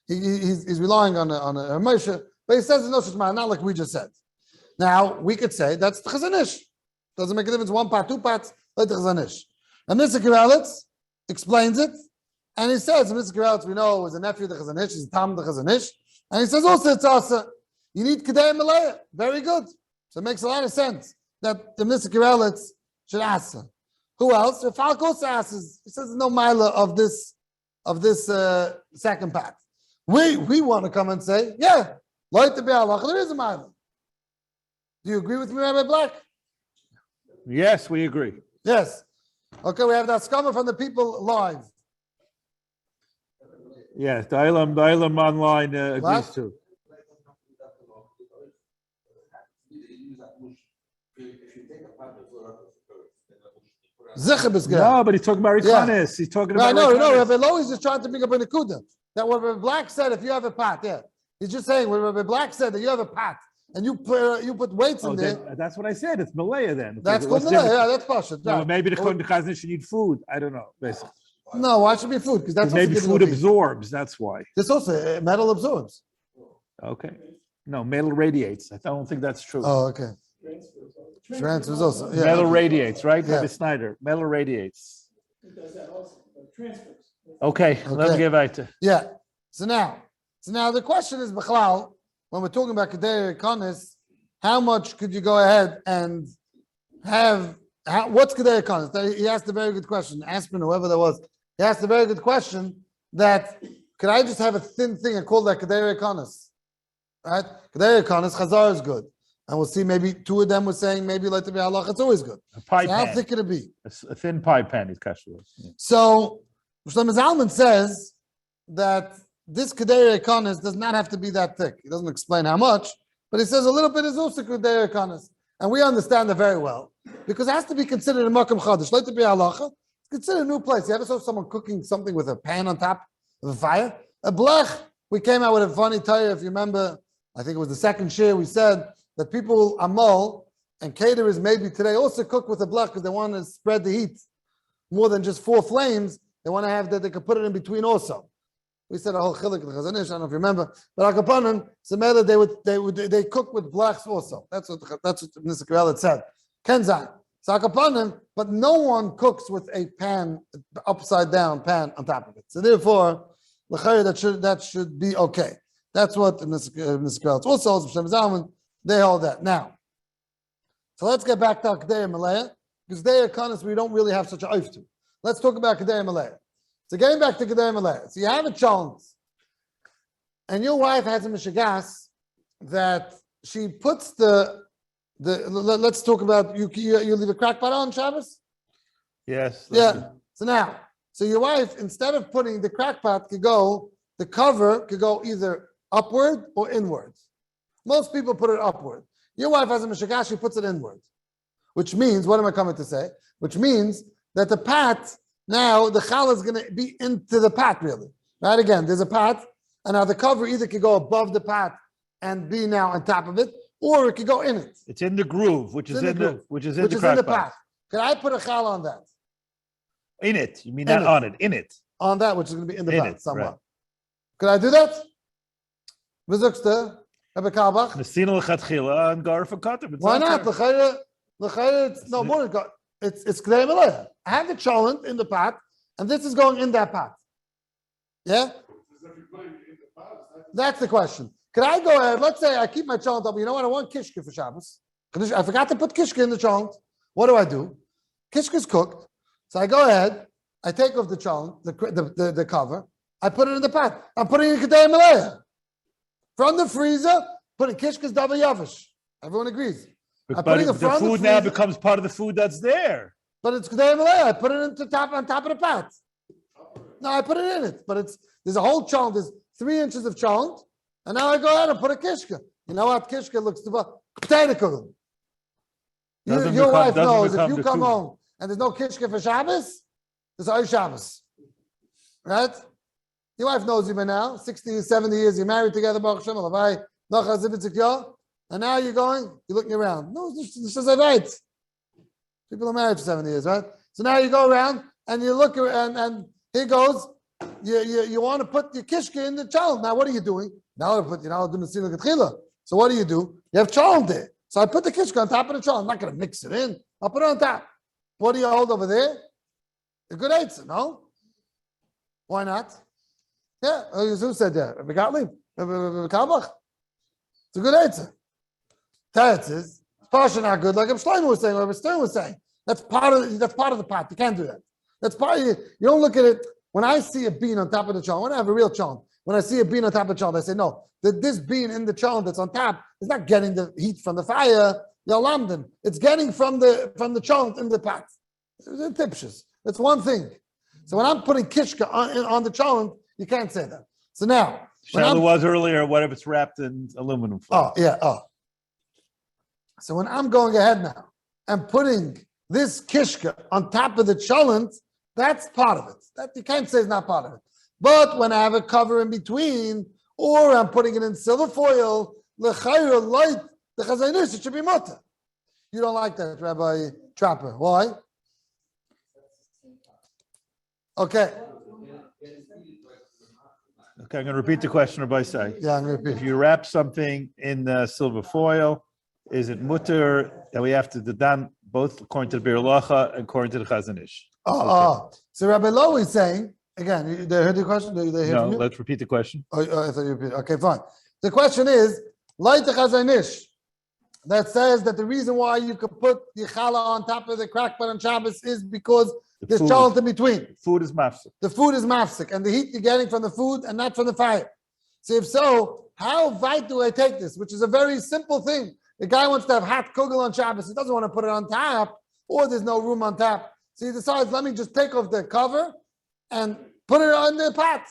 He's relying on a Moshe, but he says there's no such mila, not like we just said. Now, we could say that's the Chazanish. Doesn't make a difference, 1 pot, 2 pots, like the Chazanish. And Mr. Kirelitz explains it, and he says, Mr. Kirelitz, we know, is a nephew of the Chazanish, he's a Tam of the Chazanish, and he says also it's asa. You need Kedei Malaya. Very good. So it makes a lot of sense that the Mr. Kirelitz should asa. Who else? Falk also asks. He says there's no mila of this second pot. We want to come and say, yeah, like to be Allah, there is a mila. Do you agree with me, Rabbi Black? Yes, we agree. Yes. Okay, we have that skama from the people live. Yes, the Ilam online agrees too. No, but he's talking about Rikanis. Yeah. He's talking about. No, Rabbi Lo is just trying to bring up a nekuda. That what Rabbi Black said, if you have a pot, he's just saying what Rabbi Black said that you have a pot and you put weights in there. That's what I said. It's Malaya then. That's called Malaya. Yeah, that's pashut. No, maybe the Chazanish should need food. I don't know. Basically. No, why should it be food? Because that's maybe food absorbs. That's why. This also metal absorbs. Okay. No, metal radiates. I don't think that's true. Oh, okay. Transfers also. Yeah, metal radiates, right? Yeah. Rabbi Snyder. Metal radiates. It does that also. Transfers. Okay. Let's get back to. Yeah. So now the question is, Bechlal, when we're talking about Kedei Konis, how much could you go ahead and have? What's Kedei Konis? He asked a very good question. Aspen, whoever that was, he asked a very good question. That could I just have a thin thing and call that Kedei Konis? Right? Kedei Konis, Chazara is good. And we'll see maybe 2 of them were saying maybe like to be Allah, it's always good. A pie so pan. How thick could it be? A thin pie pan is kashrus. Yeah. So Shlomo Zalman says that this Kedei Konis does not have to be that thick. He doesn't explain how much, but he says a little bit is also Kedei Konis. And we understand that very well. Because it has to be considered a Makam Chadash. Like to be halacha, it's considered a new place. You ever saw someone cooking something with a pan on top of a fire? A blech. We came out with a funny tire, if you remember, I think it was the second share, we said that people amal and caterers maybe today also cook with a blech because they want to spread the heat more than just 4 flames. They want to have that they could put it in between also. We said a whole chilik the Chazanish, I don't know if you remember, but Akapanim, Samela, they cook with blechs also. That's what Mr. Kirelitz said. Kenzai. So Akapanim, but no one cooks with a pan, upside down pan on top of it. So therefore, that should be okay. That's what Mr. Kirelitz also Shem Zalman, they hold that. Now, so let's get back to Kedei Malaya, because Kedei Konis we don't really have such a oif to. Let's talk about Kedei Malaya. So getting back to Kedei Malaya. So you have a child, and your wife has a mishagas that she puts let's talk about, you leave a crack pot on Shabbos? Yes. Yeah. So your wife, instead of putting the crack pot, the cover could go either upward or inward. Most people put it upward. Your wife has a mishagas, she puts it inward. Which means, what am I coming to say? Which means that the pot, now the challah is going to be into the pot, really. Right? Again, there's a pot, and now the cover either could go above the pot and be now on top of it, or it could go in it. It's in the groove, which is in the pot. Can I put a challah on that? In it. You mean not on it, in it. On that, which is going to be in the pot somewhere. Right. Could I do that? Rebbe Kalbach? Why not? No, more than it's Kedei Malaya. I have the cholent in the pot, and this is going in that pot. Yeah? That's the question. Could I go ahead? Let's say I keep my cholent up. You know what? I want kishke for Shabbos. I forgot to put kishke in the cholent. What do? Kishke's cooked. So I go ahead. I take off the cholent, the cover. I put it in the pot. I'm putting it in Kedei Malaya. From the freezer, putting kishke's double yavish. Everyone agrees. But putting it the from the food now freezer. becomes part of the food that's there. But it's there. I put it on top of the pot. No, I put it in it. But there's a whole cholent. There's 3 inches of cholent, and now I go ahead and put a kishka. You know what kishka looks to potato kugel. Your wife knows if you come home and there's no kishka for Shabbos, there's no Shabbos, right? Your wife knows you by now. 60, 70 years, you're married together, Baruch Hashem, and now you're looking around. No, this is right. People are married for 70 years, right? So now you go around and you look around, and here goes. You want to put your kishka in the cholent. Now what are you doing? Now I put doing the sila ketchila. So what do? You have cholent there. So I put the kishka on top of the cholent. I'm not going to mix it in. I'll put it on top. What do you hold over there? A good eitzah, no? Why not? Yeah, who said that? Rabbi Gottlieb? Rabbi Kalbach? It's a good eitzah. Teretz is partially not good, like Rabbi Shlomo was saying, Rabbi Stern was saying. That's part of the pot. You can't do that. That's part of you don't look at it. When I see a bean on top of the cholent, when I have a real cholent, when I see a bean on top of the cholent, I say, no, this bean in the cholent that's on top is not getting the heat from the fire, Yolamden. It's getting from the cholent in the pot. It's tipshus. That's one thing. So when I'm putting kishka on the cholent, you can't say that. So now, Shaila was earlier, what if it's wrapped in aluminum foil? So when I'm going ahead now and putting this kishka on top of the cholent, that's part of it. That you can't say is not part of it. But when I have a cover in between, or I'm putting it in silver foil, l'chayra light, the chazaynis, it should be mutter. You don't like that, Rabbi Trapper. Why? Okay. Okay, I'm going to repeat the question, Rabbi Say. Yeah, I'm going to repeat. If you wrap something in silver foil, is it mutter that we have to do done both according to the Bir Lacha and according to the Chazanish? So Rabbi Lo is saying, again, they heard the question? They hear no, from you? let's repeat the question. I thought you repeated. Okay, fine. The question is, light the Chazanish, that says that the reason why you could put the challah on top of the crackpot on Shabbos is because there's cholent in between. Food is mafsik. The food is mafsik, and the heat you're getting from the food and not from the fire. So if so, how weit do I take this? Which is a very simple thing. The guy wants to have hot kugel on Shabbos. He doesn't want to put it on top, or there's no room on top. So he decides, let me just take off the cover and put it on the pot.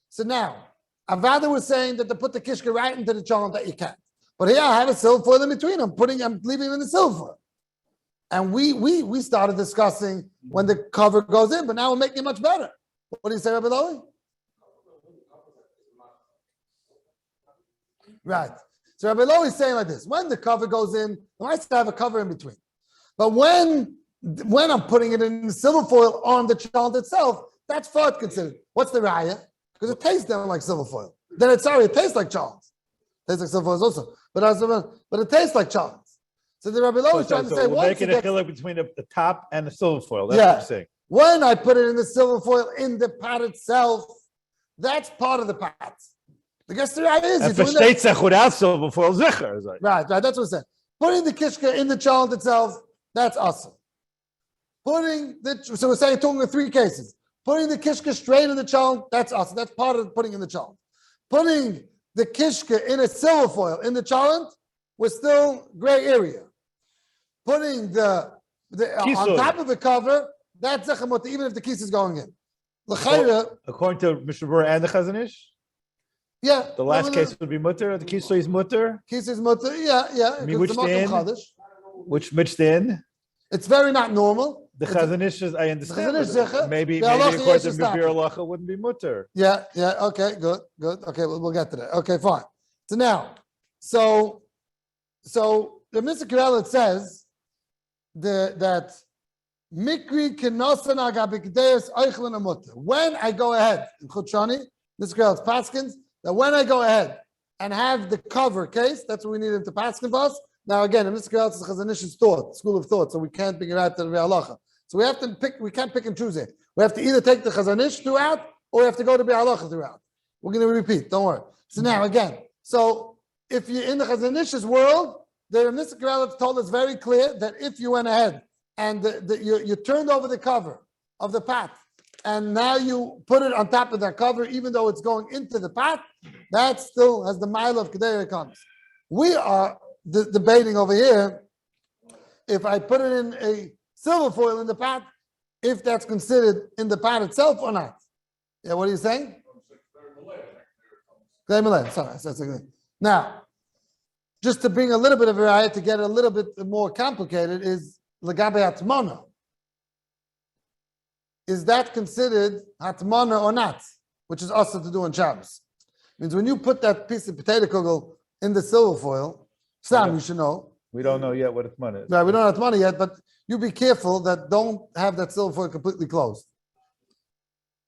So now, Avada was saying that to put the kishka right into the cholent that you can't. But here I have a silver foil in between. I'm leaving it in the silver. And we started discussing when the cover goes in, but now we're making it much better. What do you say, Rabbi Lowy? Right. So Rabbi Lowy is saying like this: when the cover goes in, I still have a cover in between. But when I'm putting it in the silver foil on the cholent itself, that's fart considered. What's the raya? Because it tastes down like silver foil. Then it tastes like cholent. It tastes like silver foil also, but it tastes like cholent. So the Rabbi Lo is trying to say, we're making a chiluk between the top and the silver foil. That's what I'm saying. When I put it in the silver foil in the pot itself, that's part of the pot. I guess the idea is you're doing that without silver foil, zicher. Right. That's what I'm saying. Putting the kishka in the cholent itself, that's awesome. So we're saying talking in 3 cases. Putting the kishka straight in the cholent, that's awesome. That's part of putting in the cholent. Putting the kishka in a silver foil in the cholent, we're still gray area. Putting the on top of the cover, that's zechamot, even if the kiss is going in. According to Mishnah and the Chazanish? Yeah. The last case would be mutter, the kiss is mutter? Kiss is mutter, yeah. I mean, which din? It's very not normal. The Chazanish is, I understand. Maybe according to Bir Lacha wouldn't be mutter. Yeah, okay, good. Okay, we'll get to that. Okay, fine. So now, so the Mr. Kirellet says that Mikri Kenosan Agabikdeus Eichlen Amutter. When I go ahead in Chutshani, Mr. Kirellet's Paskins, that when I go ahead and have the cover case, that's what we need him to Paskin for us. Now again, in Mr. Kirellet's Chazanish's thought, school of thought, so we can't figure out the Re'alacha. So we have to pick, we can't pick and choose it. We have to either take the Chazanish throughout, or we have to go to Be'alacha throughout. We're going to repeat, don't worry. So now again, so if you're in the Chazanish's world, the Mr. Kirellet told us very clear that if you went ahead and you turned over the cover of the pot, and now you put it on top of that cover, even though it's going into the pot, that still has the mile of Kedei comes. We are debating over here if I put it in a silver foil in the pot, if that's considered in the pot itself or not. Yeah, what are you saying? Sorry. Now, just to bring a little bit of variety, to get it a little bit more complicated, is Lagabe Atmana. Is that considered Atmana or not? Which is also to do on Shabbos. Means when you put that piece of potato kugel in the silver foil, Sam, you should know. We don't know yet what its money is. Right, we don't have money yet, but you be careful that don't have that silver foil completely closed.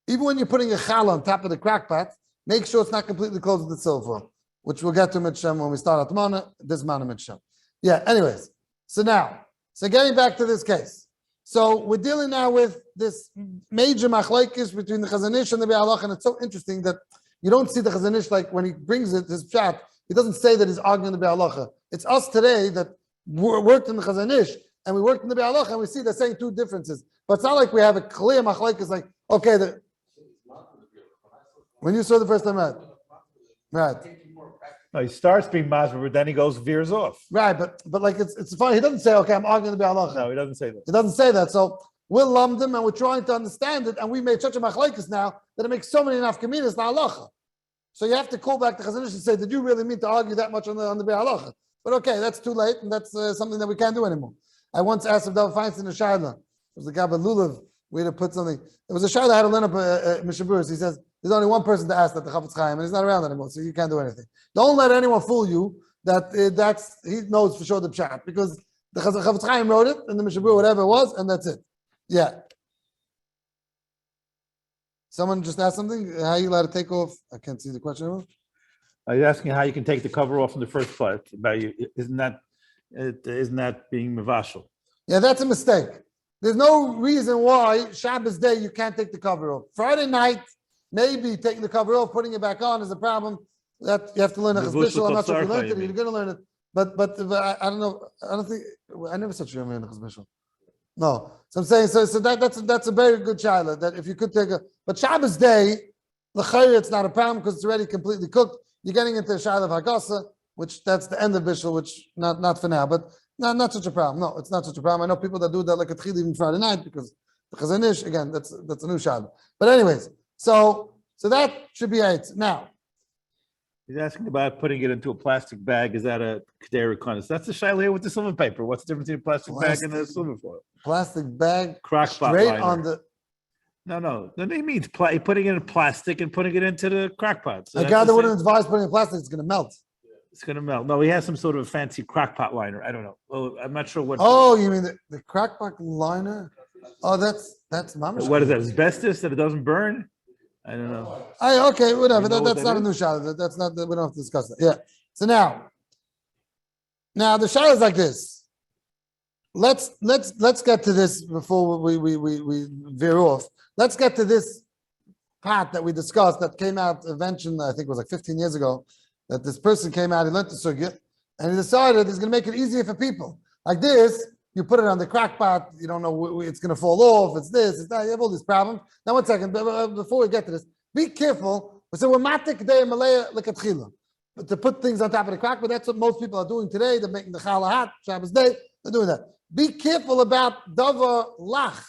Even when you're putting a challah on top of the crack pot, make sure it's not completely closed with the silver foil, which we'll get to Mitzvah when we start Atmana, this man of Mitzvah. Yeah, anyways. So getting back to this case. So we're dealing now with this major machlokes between the Chazon Ish and the Be'alach, and it's so interesting that you don't see the Chazon Ish, like when he brings it, his chat, he doesn't say that he's arguing the Be'alacha. It's us today that worked in the Chazon Ish, and we worked in the Be'alacha, and we see they're saying two differences. But it's not like we have a clear machlokes, like, okay, when you saw the first time, right. No, he starts being masber, but then he veers off. Right, but like it's funny. He doesn't say, okay, I'm arguing the Be'alacha. No, he doesn't say that. He doesn't say that. So we're lumdim and we're trying to understand it, and we made such a machlokes now that it makes so many nafkaminas na halacha. So you have to call back the Chazon Ish and say, did you really mean to argue that much on the Be'alacha? But okay, that's too late, and that's something that we can't do anymore. I once asked if David Feinstein a shayla. It was the guy by Lulav. We had to put something. It was a shayla I had to learn up Mishaburus. He says there's only one person to ask that the Chafetz Chaim, and he's not around anymore, so you can't do anything. Don't let anyone fool you that he knows for sure the pshat, because the Chafetz Chaim wrote it and the Mishabur, whatever it was, and that's it. Yeah. Someone just asked something. How are you allowed to take off? I can't see the question. Are you asking how you can take the cover off in the first place? Isn't that being mavashal? Yeah, that's a mistake. There's no reason why Shabbos day you can't take the cover off. Friday night, maybe taking the cover off, putting it back on is a problem. That you have to learn a chazbishul. I'm not sure if you learned it. You're going to learn it, but I don't know. I don't think I never said you're going to learn a chazbishul. No, so I'm saying so that's a very good shaila that if you could take but Shabbos day, the chayr it's not a problem because it's already completely cooked. You're getting into a shaila of hagasa, which that's the end of bishul, which not for now, but not such a problem. No, it's not such a problem. I know people that do that like a tchil even Friday night because the Chazon Ish again that's a new shaila. But anyways, so that should be it now. He's asking about putting it into a plastic bag. Is that a kedera konis? That's the shaila here with the silver paper. What's the difference between a plastic bag and a silver foil? Plastic bag, Crock pot straight liner. on the. No. He means putting it in plastic and putting it into the crock pot. So I gather wouldn't advise putting it in plastic. It's going to melt. It's going to melt. No, he has some sort of fancy crock pot liner. I don't know. Well, I'm not sure what. Oh, you mean the crock pot liner? Oh, that's mamash. What is that? Asbestos that it doesn't burn? I don't know. Okay, whatever. You know That's not a new shayla. That's not. We don't have to discuss that. Yeah. So now the shayla is like this. Let's get to this before we veer off. Let's get to this pot that we discussed that came out eventually. I think it was like 15 years ago. That this person came out. He learned the sugya, and he decided he's going to make it easier for people. Like this, you put it on the crack pot. You don't know it's going to fall off. It's this. It's that. You have all these problems. Now, 1 second. Before we get to this, be careful. So we're matik day malaya lekatchila, but to put things on top of the crack. But that's what most people are doing today. They're making the challah hot Shabbos day. They're doing that. Be careful about davar lach.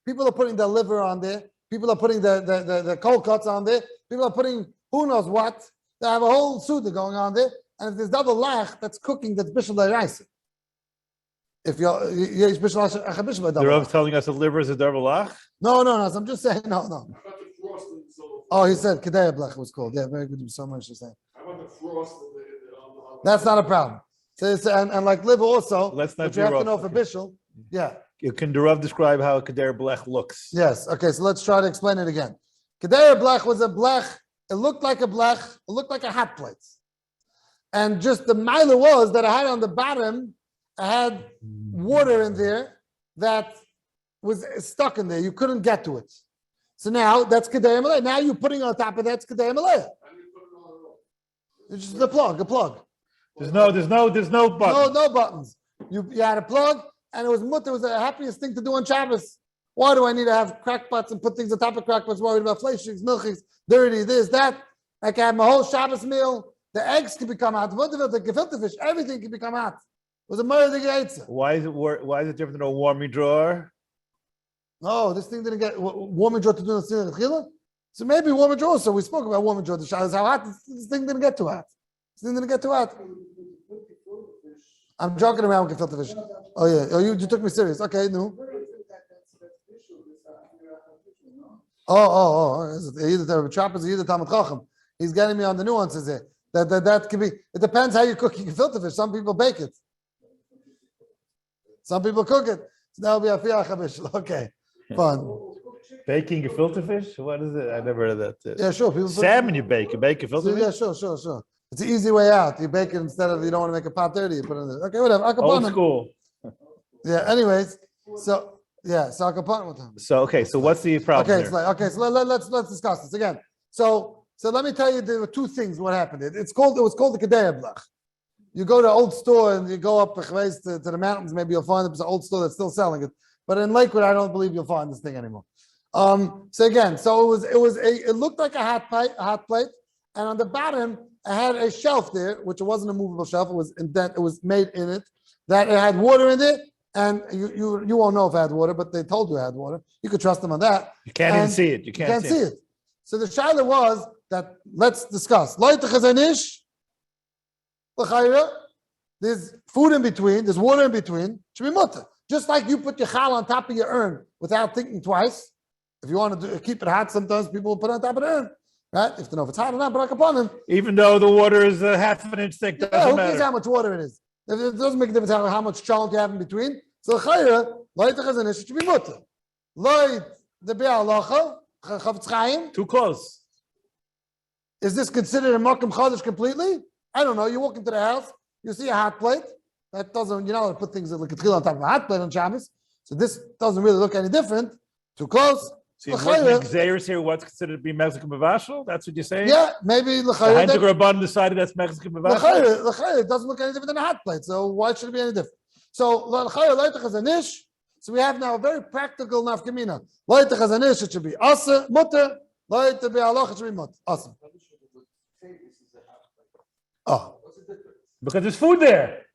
People are putting their liver on there. People are putting the cold cuts on there. People are putting who knows what. They have a whole suda going on there. And if there's davar lach that's cooking, that's bishul deraisa. If you're bishul bishul The Rav's telling us that liver is a darbalach? No. So I'm just saying no. Oh, he said kedei blech was called. Yeah, very good. So much to say. How about the frost? That's not a problem. So and like liver also. Let's not but you have to know for bishul. Yeah. Can the Rav describe how a kedei blech looks? Yes. Okay. So let's try to explain it again. Kedei blech was a blech. It looked like a blech. It looked like a hot plate. And just the mila was that I had on the bottom, I had water in there that was stuck in there. You couldn't get to it. So now that's kedei malaya. Now you're putting on top of that's kedei malaya. It's just a plug. There's no button. No buttons. You had a plug, and it was the happiest thing to do on Shabbos. Why do I need to have crackpots and put things on top of crackpots? Worried about fleischigs, milchigs, dirty, this, that. I can have my whole Shabbos meal. The eggs can become hot. The gefilte fish, everything can become hot. was a murder Yaitza. Why is it different than a warming drawer? No, this thing didn't get warming drawer to do the Sinach Chila. So maybe warming drawer. So we spoke about warming drawer. The Shah is how hot. This thing didn't get too hot. This thing didn't get too hot. I'm joking around with gefilte fish. Oh yeah. Oh, you took me serious. Okay, no. Either the Trappers, either Talmud Chacham. He's getting me on the nuances there. That could be. It depends how you cook your gefilte fish. Some people bake it. Some people cook it. So that will be a fiach habishul. Okay, fun. Baking gefilte fish? What is it? I never heard of that. Yeah, sure. People Salmon you bake. You bake gefilte fish? Yeah, sure. It's an easy way out. You bake it instead of you don't want to make a pot dirty. You put it in there. Okay, whatever. Old school. Yeah. Anyways, so akapanim with him. So what's the problem? Okay, so let's discuss this again. So let me tell you, there were two things. What happened? It was called the Kedei Blach. You go to an old store and you go up to the mountains. Maybe you'll find an old store that's still selling it. But in Lakewood, I don't believe you'll find this thing anymore. It looked like a hot plate, and on the bottom it had a shelf there, which it wasn't a movable shelf. It was made in it that it had water in it, and you won't know if it had water, but they told you it had water. You could trust them on that. You can't even see it. You can't see it. So the shaila was that let's discuss. There's food in between. There's water in between. Should be mutter. Just like you put your chal on top of your urn without thinking twice. If you want to keep it hot, sometimes people will put it on top of the urn. Right? If they know if it's hot or not, but upon them. Even though the water is a half an inch thick, doesn't who matter. cares how much water it is? It doesn't make a difference how much chalk you have in between. So chayra, loy techazanish, it should be mutter. Loy the be'alacha, chavetz chaim. Too close. Is this considered a makom chadash completely? I don't know. You walk into the house, you see a hot plate. That doesn't, you're not going to put things like a on top of a hot plate on Shabbos. So this doesn't really look any different. Too close. See, Xeris here, what's considered to be Mexican Mavashal? That's what you're saying? Yeah, maybe the Heinz Rabban decided that's Mexican Mavashal. It doesn't look any different than a hot plate. So why should it be any different? So we have now a very practical nafkamina. It should be asa, mutter. It should be mutter. Awesome. Oh. Because there's food there.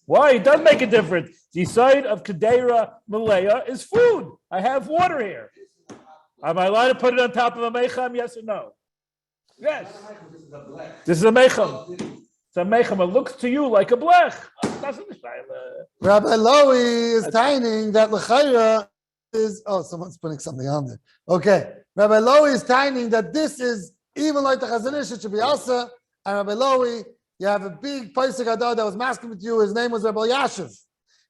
Why? It does make a difference. The side of Kedera Malaya is food. I have water here. Am I allowed to put it on top of a mecham? Yes or no? Yes. This is a mecham. It's a mecham. It looks to you like a blech. Rabbi Lowy is tining that l'chayra is. Oh, someone's putting something on there. Okay. Rabbi Lowy is tining that this is even like the Chazanish. It should be asa. And Rabbi Lowy, you have a big Paisik Adar that was masking with you. His name was Rabbi Yashiv.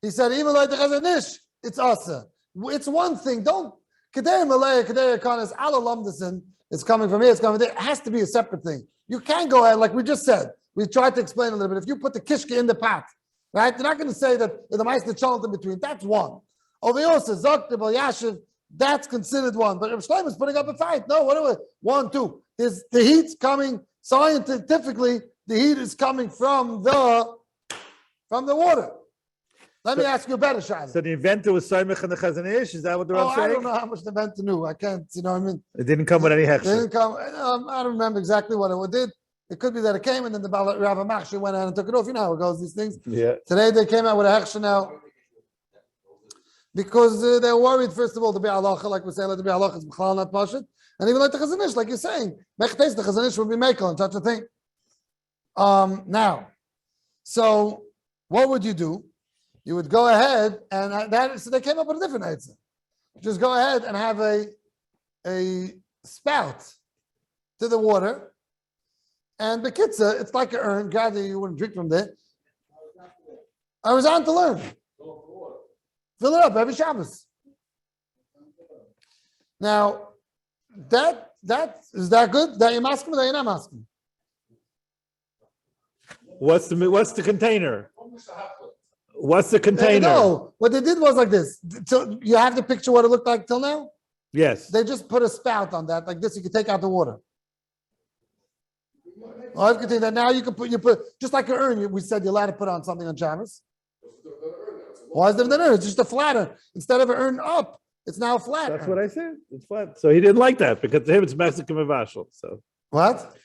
He said, even like the Chazanish, it's asa. It's one thing. Don't Kedei Malaya, Kedei Kanas, Ala Lamdasin. It's coming from here. It's coming there. It has to be a separate thing. You can't go ahead like we just said. We tried to explain a little bit. If you put the kishka in the pot, right? You're not going to say that the meister chalent in between. That's one. Over here says Zok Rabbi Yashiv. That's considered one. But Rabbi Shlomo is putting up a fight. No, what are we? 1, 2. There's the heat's coming. Scientifically, the heat is coming from the water. Let me ask you a better shot. So the inventor was Saimach and the Chazanish? Is that what the Rav saying? I don't know how much the inventor knew. I can't, you know what I mean? It didn't come with any hechsher. It didn't come. I don't remember exactly what it did. It could be that it came and then the Rav Machshir went out and took it off. You know how it goes, these things. Yeah. Today they came out with a hechsher now. Because they're worried, first of all, the Be'alacha, like we're saying, like the Be'alacha is B'chlal, not Pashit. And even like the Chazanish, like you're saying, Mechtes, the Chazanish would be Mekel and such a thing. Now, so what would you do? You would go ahead and so they came up with a different answer. Just go ahead and have a spout to the water. And Bekitza, it's like an urn. God, you wouldn't drink from there. I was on to learn. Fill it up every Shabbos. Now, is that good? That you're masking or that you're not masking? What's the container? What's the container? No, what they did was like this. So you have to picture what it looked like till now? Yes. They just put a spout on that, like this. You can take out the water. Or you can take that. Now you put just like an urn. We said you're allowed to put on something on Shabbos. Why is there an urn? It's just a flat urn. Instead of an urn up, it's now a flat. That's what I said. It's flat. So he didn't like that because to him it's Mexican Mavashal. So what?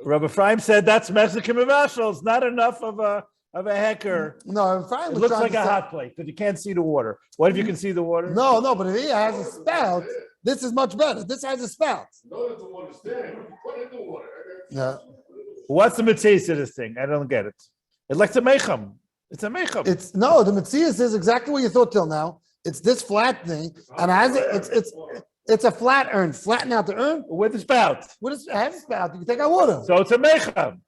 Rabbi Ephraim said that's Mexican Mavashal. It's not enough of a of a hecker. No, Ephraim It was looks trying like to a say- hot plate, but you can't see the water. What if you can see the water? No, but if he has a spout, this is much better. This has a spout. In order to understand, you put it in the water. Yeah. What's the mitzvah to this thing? I don't get it. It's like a mecham. It's a mecham. The Matthias is exactly what you thought till now. It's this flat thing, and it's a flat urn. Flatten out the urn. With the spout. What is it has a spout? You can take out water. So it's a mecham.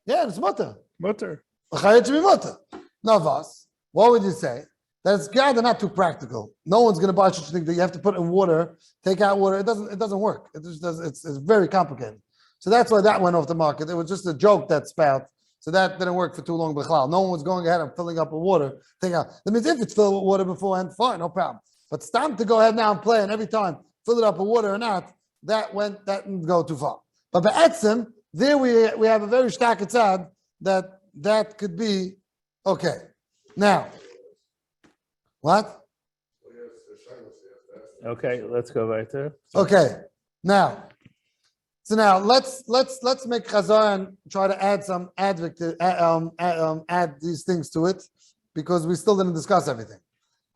Yeah, it's mutter. Mutter. L'chayet should be mutter. Now, Vas, what would you say? That it's they're not too practical. No one's going to buy such a thing that you have to put in water, take out water. It doesn't work. It just does. It's very complicated. So that's why that went off the market. It was just a joke, that spout. So that didn't work for too long. No one was going ahead and filling up with water. Take out. That means if it's filled with water beforehand, fine, no problem. But it's time to go ahead now and play, and every time fill it up with water or not, that didn't go too far. But Be'etzim, there we have a very stark tzad that could be okay. Now, what? Okay, let's go right there. Okay. Now, let's make Chazar and try to add some add these things to it, because we still didn't discuss everything.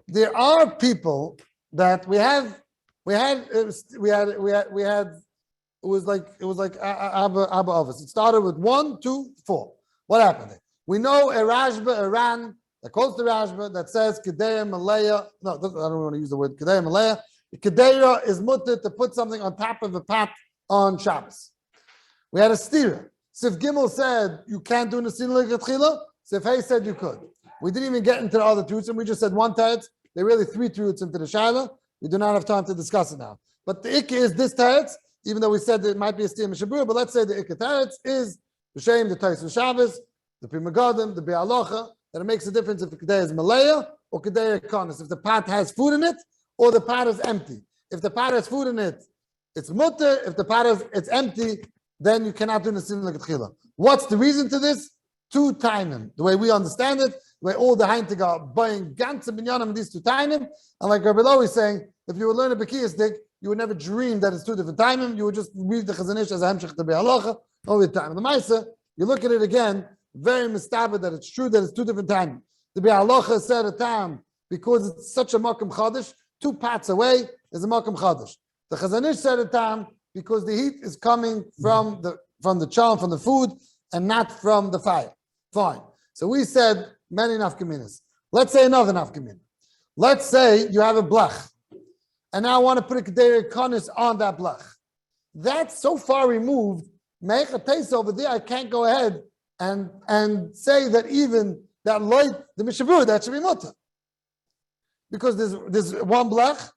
There are people that it was like Abba Ovis. It started with 1, 2, 4. What happened there? We know a Rashba, Iran, that quotes the Rashba that says Kedeya Malaya. No, I don't want to use the word Kedeya Malaya. Kedeya is mutter to put something on top of a pot on Shabbos. We had a stira. Sif Gimel said you can't do Nasin L'Chatchila. Sif Hay said you could. We didn't even get into the other truths, and we just said one teretz. There are really 3 truths into the Shaila. We do not have time to discuss it now. But the Ikka is this teretz, even though we said that it might be a stira Mishabur, but let's say the Ikka teretz is the Shem, the Tais Shabbos, the Pri Megadim, the Be'alocha, that it makes a difference if the Kedeya is Malaya or Kedeya Konis, if the pot has food in it or the pot is empty. If the pot has food in it, it's mutter. If the pot it's empty, then you cannot do Nasim L'Katchila. What's the reason to this? 2 timing. The way we understand it, the way all the Heintig are buying ganze binyanim these 2 timing. And like Rabbi Lo is saying, if you would learn a Bekiyastik, you would never dream that it's 2 different timing. You would just read the Chazanish as a Hemshech to Be'alocha, only the time. The Maisa, you look at it again, very mistabed that it's true that it's 2 different timing. The Be'alocha said a time, because it's such a Makam Chadash, 2 pots away is a Makam Chadash. The Chazanish said a time, because the heat is coming from the charm, from the food, and not from the fire. Fine. So we said many nafkaminas. Let's say another nafkamina. Let's say you have a blach, and now I want to put a kedei konis on that blach. That's so far removed. Make a taste over there. I can't go ahead and say that even that light, the mishabur, that should be mutter, because there's one blach.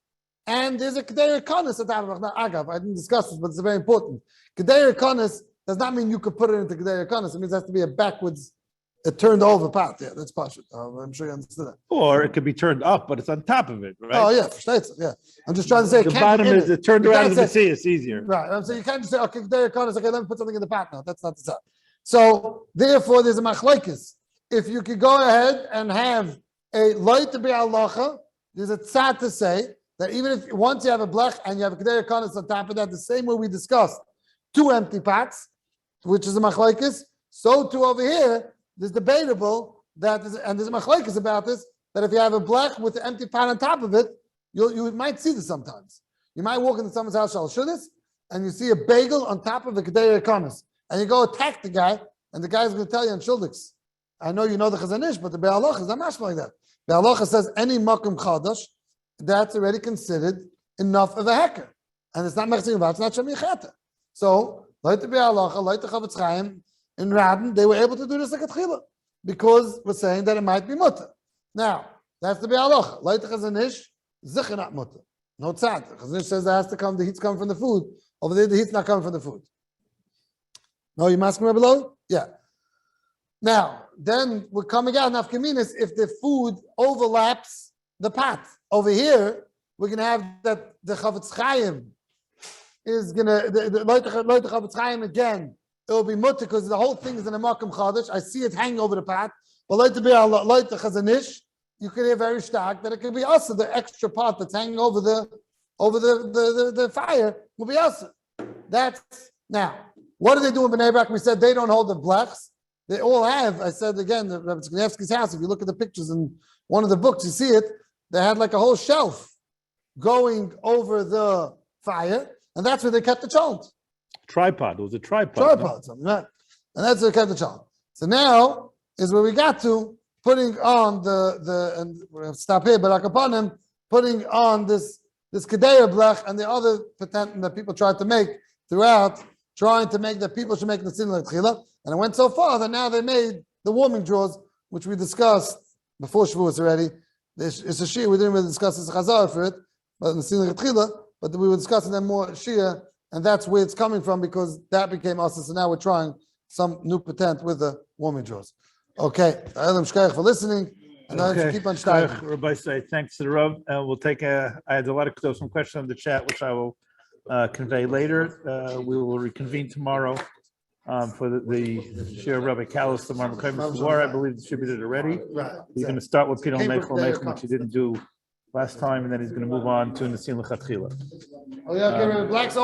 And there's a Kedei Konis at the top. Now, Agav, I didn't discuss this, but it's very important. Kedei Konis does not mean you could put it into Kedei Konis. It means it has to be a turned over pot. Yeah, that's partial. I'm sure you understood that. Or it could be turned up, but it's on top of it, right? Oh, yeah, yeah. I'm just trying to say The bottom is it turned around as the sea. It's easier. Right. I'm saying you can't just say, okay, Kedei Konis, okay, let me put something in the pot now. That's not the side. So, therefore, there's a machlokes. If you could go ahead and have a light to be halacha, there's a tzad to say that even if once you have a blech and you have a kedei konis on top of that, the same way we discussed 2 empty pots, which is a machlokes, so too over here, there's debatable that, and there's a machlokes about this, that if you have a blech with an empty pot on top of it, you might see this sometimes. You might walk into someone's house, shalshulis, and you see a bagel on top of a kedei konis, and you go attack the guy, and the guy's going to tell you in shuldiks, I know you know the chazanish, but the be'alocha is not mashma like that. Be'alocha says any makom chadash, that's already considered enough of a hecker. And it's not mechzing about, it's not shemichata. So, like the Be'alacha, like the Chavetz Chaim, in Radin, they were able to do this like a tchila, because we're saying that it might be mutter. Now, that's the Be'alacha. Like the Chazanish, zicha not mutter. No tzad. The Chazanish says it has to come, the heat's coming from the food. Over there, the heat's not coming from the food. No, you asking me below? Yeah. Now, then we're coming out, nafkaminas, if the food overlaps the pot. Over here, we're going to have that the Chavetz Chaim is going to, the Chavetz Chaim again, it will be mutter because the whole thing is in a Makam Chadash. I see it hanging over the pot. But like the Chazanish, you can hear very stark that it could be also the extra pot that's hanging over the fire will be also. That's, now, what do they do in Bnei Brak? We said they don't hold the blechs. they all have, I said again, the Rabbi Tzkanievsky's house, if you look at the pictures in one of the books, you see it, they had like a whole shelf going over the fire, and that's where they kept the cholent. Tripod. It was a tripod. Tripod, something, right? And that's where they kept the cholent. So now is where we got to putting on and we're going to stop here, but upon him, putting on this Kedeya blech and the other patent that people tried to make throughout, trying to make that people should make the sin l'tchila. And it went so far that now they made the warming drawers, which we discussed before Shavuos already. It's a shia, we didn't really discuss this chazara for it, but in the sin l'tchila, but we were discussing them more shia, and that's where it's coming from because that became us. So now we're trying some new patent with the warming drawers. Okay, Elam Shkayach for listening, and I keep on starting. Rabbi say thanks to the Rav. We'll take I had a lot of some questions in the chat, which I will convey later. We will reconvene tomorrow for the share of Rabbi Kalos tomorrow. I believe distributed already. Right. He's going to start with Pidon Mechel, which he didn't do last time, and then he's going to move on to Nesin L'Chatchila. Oh yeah, okay, Black's